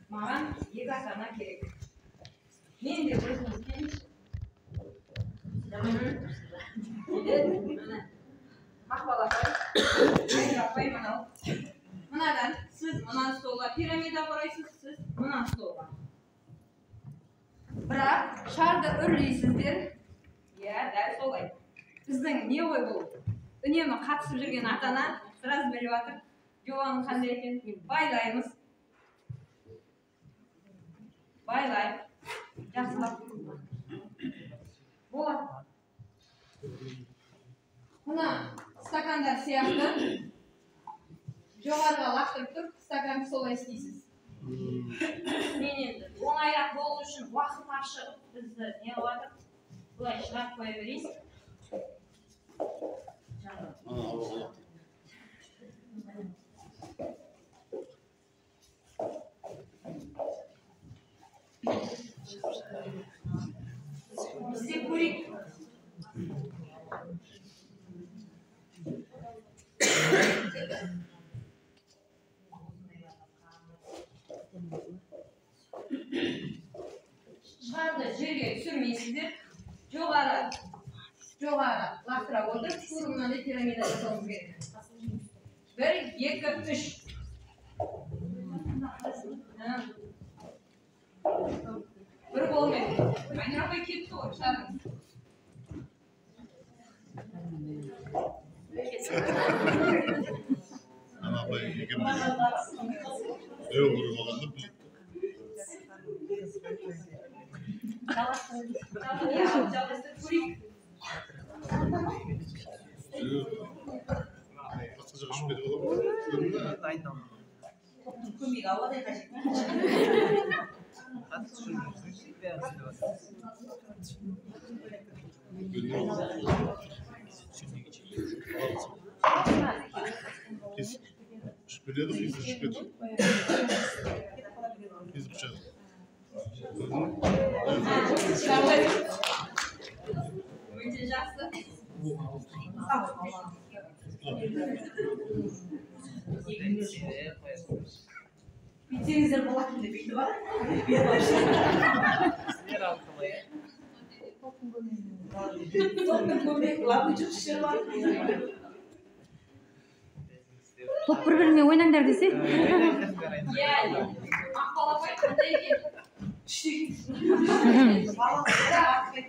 Маған 2 ата-ана керек. Мен де өзіңіз келіңізші. Мақпал апай, Айнұр апай мынау. Мынадан сіз мына столға пирамида құрайсыз, сіз мына столға. Бірақ шарды үрлейсіздер. Иә, дәл солай. Біздің не ой бұл? Үнемі қатысып жүрген ата-ана сразу біліп жатыр. Жобаның қандай екен? Байлаймыз. Байлай. Жақсылап. Болады. Мына стакандар сияқты жоғарыға лақтырып тұр, стаканды солай істейсіз. Мен енді оңайырақ болу үшін уақыт ашығып бізді не қылады? Бұлай шығарып қоя берейін. Бізде көрейік. Шарды жерге түсірмейсіздер. Жоғары лақтыра отырып, тура мынандай пирамида жасауымыз керек. 1, 2, 3. Bir қолмен. Айнұр апай кетті ғой, шарыңыз. Апай екеуміз өліп қалғанда Жалғастырып көрейік. басқа жаққа ұшып кетіп қаламыз. Көмек ауадай қажет. Şüpheli biz şüpheli. Biz bıçak. Önce жақсы. Битеңіздер болатын деп үйді бар. Сіздер алқылай. Топ бір-біріне ойнаңдар десе. Мақпал апай қандай екен?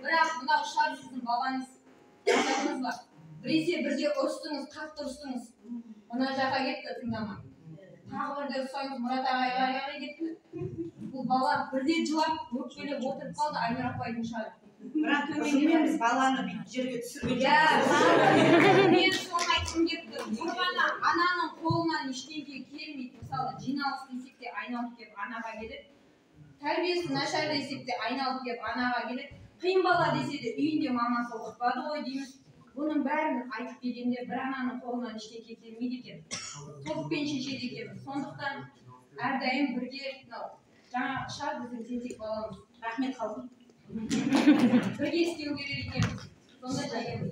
Бірақ мынау шар сіздің балаңыз. Біресе бірге ұрыстыңыз, қатты ұрыстыңыз. Мына жаққа кетті тыңдама. Тағы бірде ұрсаңыз Мұрат ағайға кетті. Бұл бала бірде жылап, өкпелеп отырып қалды Айнұр апайдың шары. Бірақ біз баланы жерге түсірмейді. Мен соны айтқым келіп тұр. Бір ғана ананың қолынан ештеңе келмейді. Мысалы, жиналыс десек те айналып келіп анаға келеді. Тәрбиесі нашар десек те айналып келіп анаға келеді. Қиын бала десе де үйінде мамасы оқытпады ғой дейміз. Бұның бәрін айтып келгенде бір ананың қолынан ештеңе келмейді екен. Топпен шешеді екен. Сондықтан әрдайым бірге жаңа шар біздің тентек баламыз. Рахмет қалдым. Бірге істеу керек екен. Сонда жайымыз.